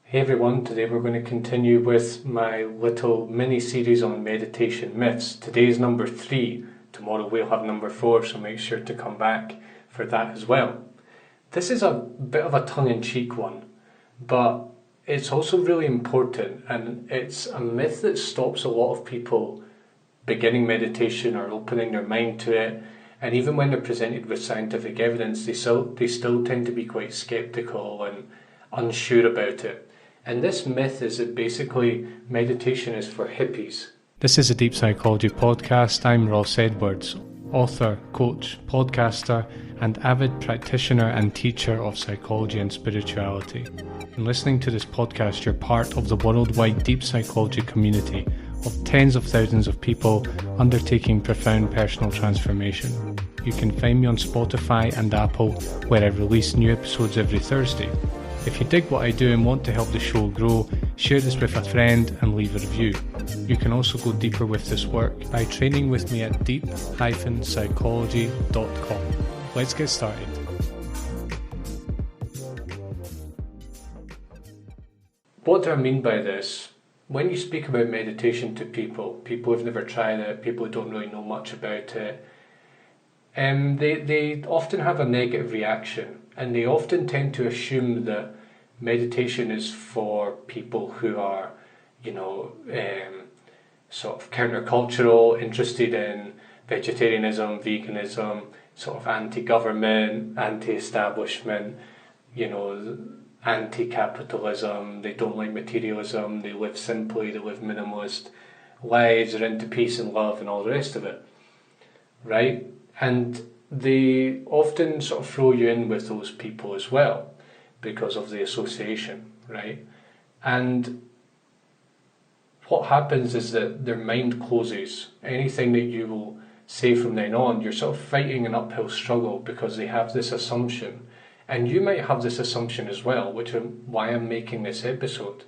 Hey everyone, today we're going to continue with my little mini series on meditation myths. Today's number 3, tomorrow we'll have number 4, so make sure to come back for that as well. This is a bit of a tongue-in-cheek one, but it's also really important, and it's a myth that stops a lot of people beginning meditation or opening their mind to it, and even when they're presented with scientific evidence, they still tend to be quite skeptical and unsure about it. And this myth is that basically meditation is for hippies. This is a Deep Psychology podcast. I'm Ross Edwards, author, coach, podcaster, and avid practitioner and teacher of psychology and spirituality. In listening to this podcast, you're part of the worldwide deep psychology community of tens of thousands of people undertaking profound personal transformation. You can find me on Spotify and Apple, where I release new episodes every Thursday. If you dig what I do and want to help the show grow, share this with a friend and leave a review. You can also go deeper with this work by training with me at deep-psychology.com. Let's get started. What do I mean by this? When you speak about meditation to people who've never tried it, people who don't really know much about it, they often have a negative reaction, and they often tend to assume that meditation is for people who are, sort of countercultural, interested in vegetarianism, veganism, sort of anti-government, anti-establishment, anti-capitalism. They don't like materialism, they live simply, they live minimalist lives, they're into peace and love and all the rest of it, right? And they often sort of throw you in with those people as well because of the association, right? And what happens is that their mind closes. Anything that you will say from then on, you're sort of fighting an uphill struggle because they have this assumption. And you might have this assumption as well, which is why I'm making this episode,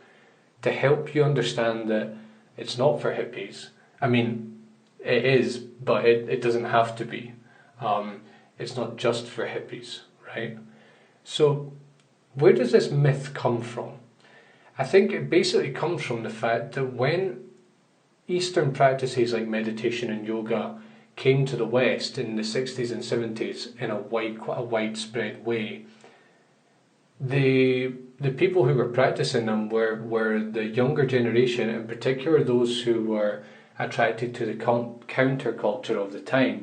to help you understand that it's not for hippies. I mean, it is, but it doesn't have to be. It's not just for hippies, right? So where does this myth come from? I think it basically comes from the fact that when Eastern practices like meditation and yoga came to the West in the 60s and 70s in quite a widespread way, the people who were practicing them were the younger generation, in particular those who were attracted to the counterculture of the time,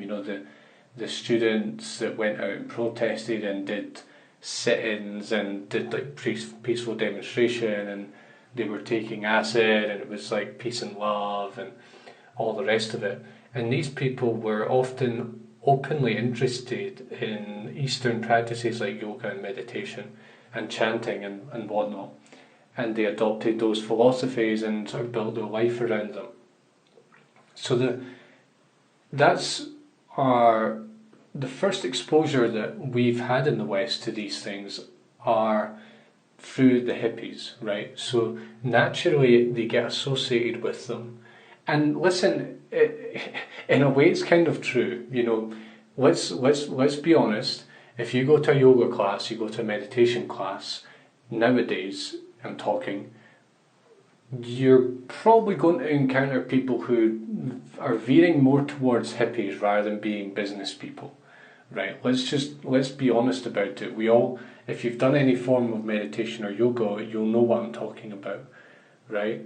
the students that went out and protested and did sit-ins and did like peaceful demonstration, and they were taking acid, and it was like peace and love and all the rest of it. And these people were often openly interested in Eastern practices like yoga and meditation and chanting and whatnot. And they adopted those philosophies and sort of built their life around them. So that's the first exposure that we've had in the West to these things are through the hippies, right? So naturally they get associated with them. And listen, in a way it's kind of true, let's be honest. If you go to a yoga class, you go to a meditation class, nowadays, I'm talking, you're probably going to encounter people who are veering more towards hippies rather than being business people, right? Let's be honest about it. We all, if you've done any form of meditation or yoga, you'll know what I'm talking about, right?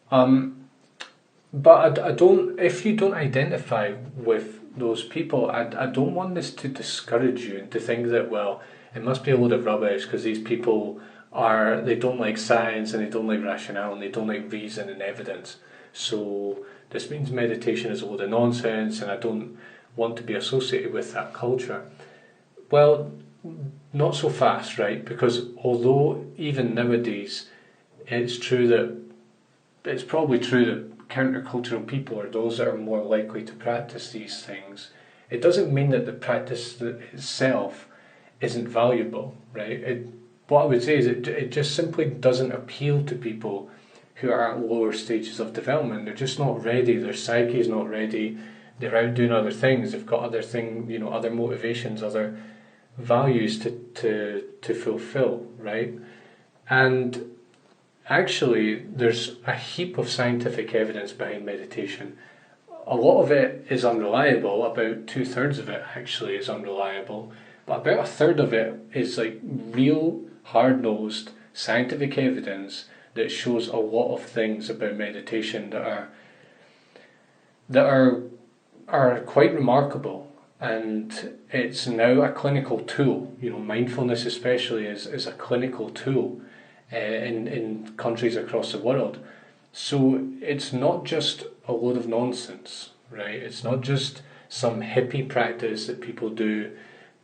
But I don't, if you don't identify with those people, I don't want this to discourage you and to think that, well, it must be a load of rubbish because these people they don't like science and they don't like rationale and they don't like reason and evidence. So this means meditation is a load of nonsense and I don't want to be associated with that culture. Well, not so fast, right? Because although even nowadays it's probably true that countercultural people are those that are more likely to practice these things, it doesn't mean that the practice itself isn't valuable, right? What I would say is it just simply doesn't appeal to people who are at lower stages of development. They're just not ready, their psyche is not ready, they're out doing other things, they've got other motivations, other values to fulfill, right? And actually there's a heap of scientific evidence behind meditation. A lot of it is unreliable, about 2/3 of it actually is unreliable, but about a third of it is like real hard-nosed scientific evidence that shows a lot of things about meditation that are quite remarkable. And it's now a clinical tool. Mindfulness especially is a clinical tool in countries across the world. So it's not just a load of nonsense, right? It's not just some hippie practice that people do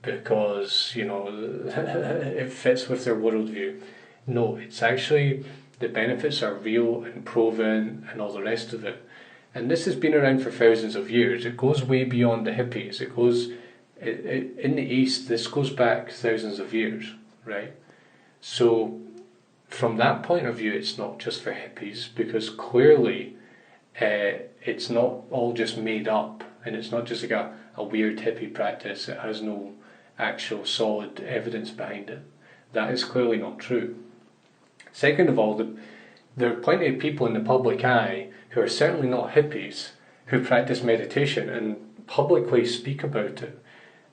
because, it fits with their worldview. No, it's actually, the benefits are real and proven and all the rest of it. And this has been around for thousands of years. It goes way beyond the hippies. In the East, this goes back thousands of years, right? So from that point of view, it's not just for hippies, because clearly it's not all just made up, and it's not just like a weird hippie practice that has no actual solid evidence behind it. That is clearly not true. Second of all, there are plenty of people in the public eye who are certainly not hippies who practice meditation and publicly speak about it.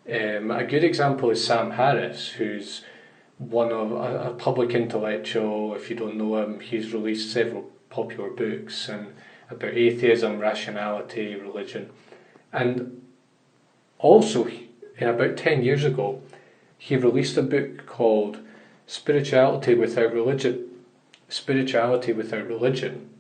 A good example is Sam Harris, who's one of a public intellectual. If you don't know him, he's released several popular books and about atheism, rationality, religion. And also, about 10 years ago, he released a book called Spirituality Without Religion.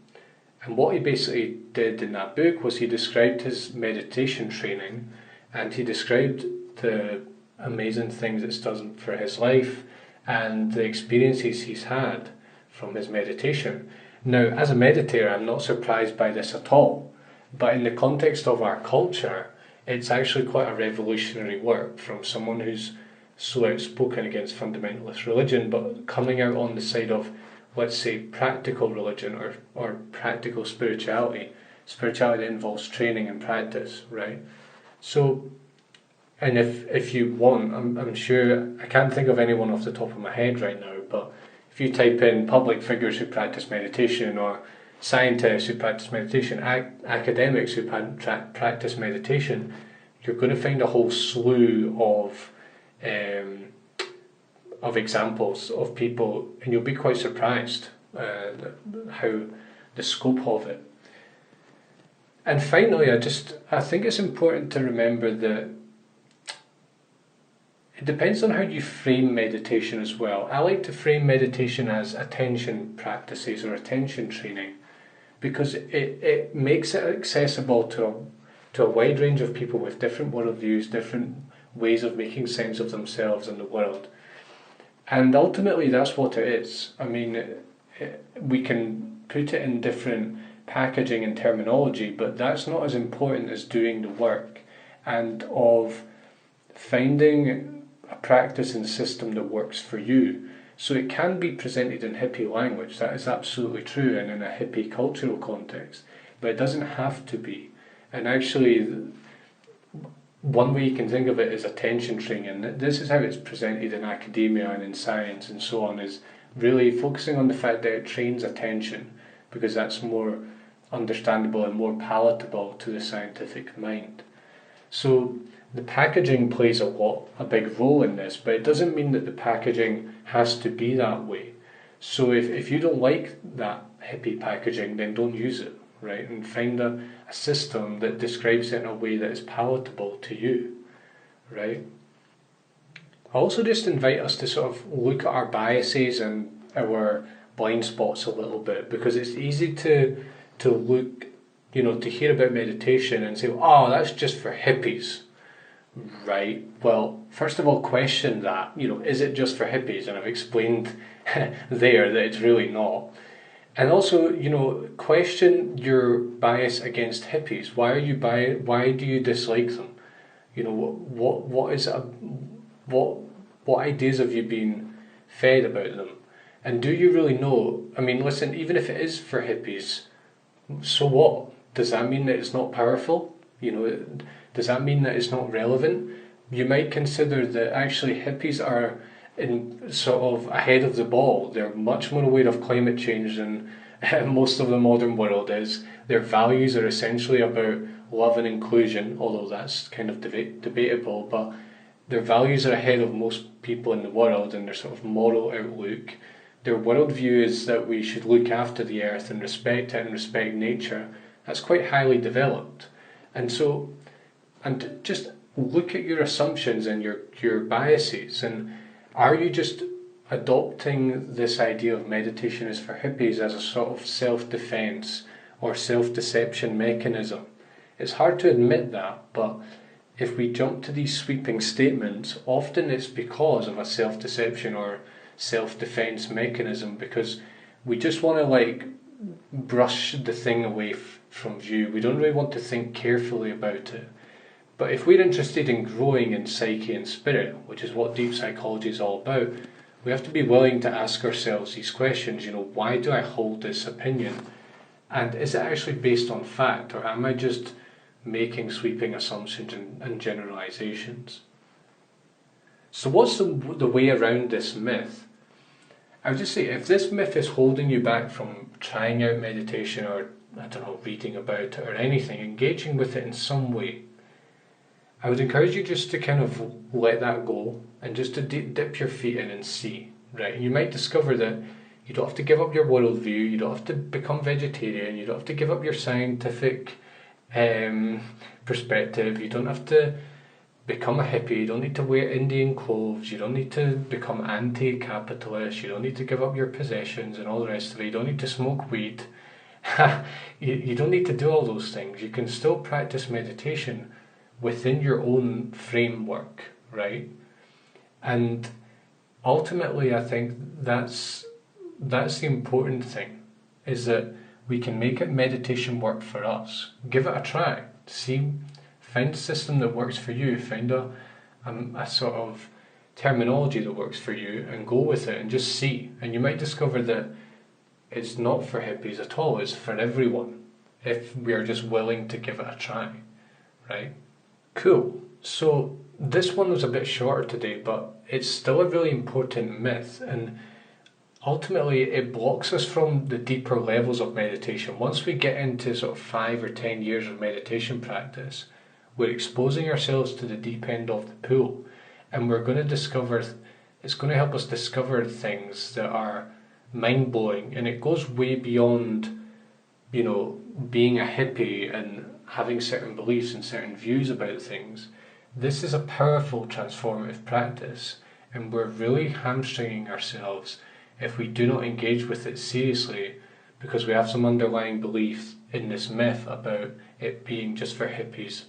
And what he basically did in that book was he described his meditation training, and he described the amazing things it's done for his life and the experiences he's had from his meditation. Now, as a meditator, I'm not surprised by this at all, but in the context of our culture, it's actually quite a revolutionary work from someone who's so outspoken against fundamentalist religion, but coming out on the side of, let's say, practical religion or practical spirituality that involves training and practice, right? So, and if you want, I'm sure, I can't think of anyone off the top of my head right now, but if you type in public figures who practice meditation, or scientists who practice meditation, academics who practice meditation, you're going to find a whole slew of examples of people, and you'll be quite surprised how the scope of it. And finally, I think it's important to remember that it depends on how you frame meditation as well. I like to frame meditation as attention practices or attention training, because it makes it accessible to a wide range of people with different worldviews, different ways of making sense of themselves and the world. And ultimately that's what it is. I mean, we can put it in different packaging and terminology, but that's not as important as doing the work and of finding a practice and system that works for you. So it can be presented in hippie language, that is absolutely true, and in a hippie cultural context, but it doesn't have to be. And actually, one way you can think of it is attention training, and this is how it's presented in academia and in science and so on, is really focusing on the fact that it trains attention, because that's more understandable and more palatable to the scientific mind. So the packaging plays a big role in this, but it doesn't mean that the packaging has to be that way. So if you don't like that hippie packaging, then don't use it, right? And find a system that describes it in a way that is palatable to you, right? I also just invite us to sort of look at our biases and our blind spots a little bit, because it's easy to look, to hear about meditation and say, oh, that's just for hippies. Right, well, first of all, question that, is it just for hippies? And I've explained there that it's really not. And also, question your bias against hippies. Why do you dislike them? What ideas have you been fed about them? And do you really know? I mean, listen, even if it is for hippies, so what? Does that mean that it's not powerful? Does that mean that it's not relevant? You might consider that actually hippies are in sort of ahead of the ball. They're much more aware of climate change than most of the modern world is. Their values are essentially about love and inclusion, although that's kind of debatable, but their values are ahead of most people in the world, and their sort of moral outlook. Their worldview is that we should look after the earth and respect it and respect nature. That's quite highly developed. And just look at your assumptions and your biases, and are you just adopting this idea of meditation is for hippies as a sort of self-defense or self-deception mechanism? It's hard to admit that, but if we jump to these sweeping statements, often it's because of a self-deception or self-defense mechanism, because we just want to brush the thing away from view. We don't really want to think carefully about it. But if we're interested in growing in psyche and spirit, which is what deep psychology is all about, we have to be willing to ask ourselves these questions. Why do I hold this opinion? And is it actually based on fact, or am I just making sweeping assumptions and generalizations? So what's the way around this myth? I would just say, if this myth is holding you back from trying out meditation or, reading about it or anything, engaging with it in some way, I would encourage you just to kind of let that go and just to dip your feet in and see, right? And you might discover that you don't have to give up your worldview, you don't have to become vegetarian, you don't have to give up your scientific perspective, you don't have to become a hippie, you don't need to wear Indian clothes, you don't need to become anti-capitalist, you don't need to give up your possessions and all the rest of it, you don't need to smoke weed. You don't need to do all those things. You can still practice meditation within your own framework, right? And ultimately, I think that's the important thing, is that we can make it meditation work for us. Give it a try. Find a system that works for you. Find a sort of terminology that works for you and go with it and just see. And you might discover that it's not for hippies at all. It's for everyone, if we are just willing to give it a try, right? Cool. So this one was a bit shorter today, but it's still a really important myth, and ultimately it blocks us from the deeper levels of meditation. Once we get into sort of 5 or 10 years of meditation practice, we're exposing ourselves to the deep end of the pool, and we're going to discover, it's going to help us discover things that are mind-blowing, and it goes way beyond, being a hippie and having certain beliefs and certain views about things. This is a powerful transformative practice, and we're really hamstringing ourselves if we do not engage with it seriously, because we have some underlying belief in this myth about it being just for hippies.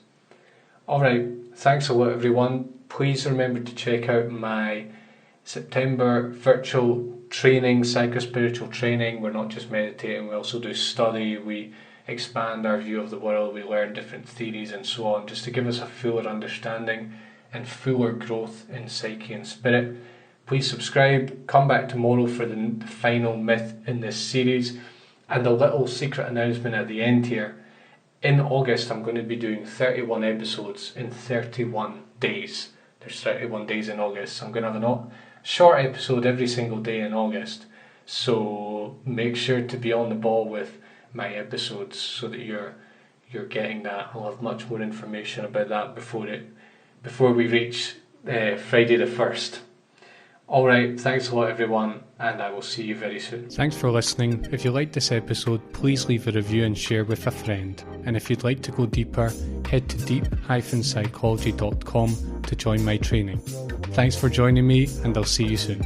Alright, thanks a lot everyone. Please remember to check out my September virtual training, psycho-spiritual training. We're not just meditating, we also do study, we expand our view of the world, we learn different theories and so on, just to give us a fuller understanding and fuller growth in psyche and spirit. Please subscribe, come back tomorrow for the final myth in this series, and a little secret announcement at the end here. In August I'm going to be doing 31 episodes in 31 days. There's 31 days in August, so I'm going to have a short episode every single day in August. So make sure to be on the ball with my episodes so that you're getting that. I'll have much more information about that before we reach Friday the 1st. Alright, thanks a lot everyone, and I will see you very soon. Thanks for listening. If you liked this episode, please leave a review and share with a friend. And if you'd like to go deeper, head to deep-psychology.com to join my training. Thanks for joining me, and I'll see you soon.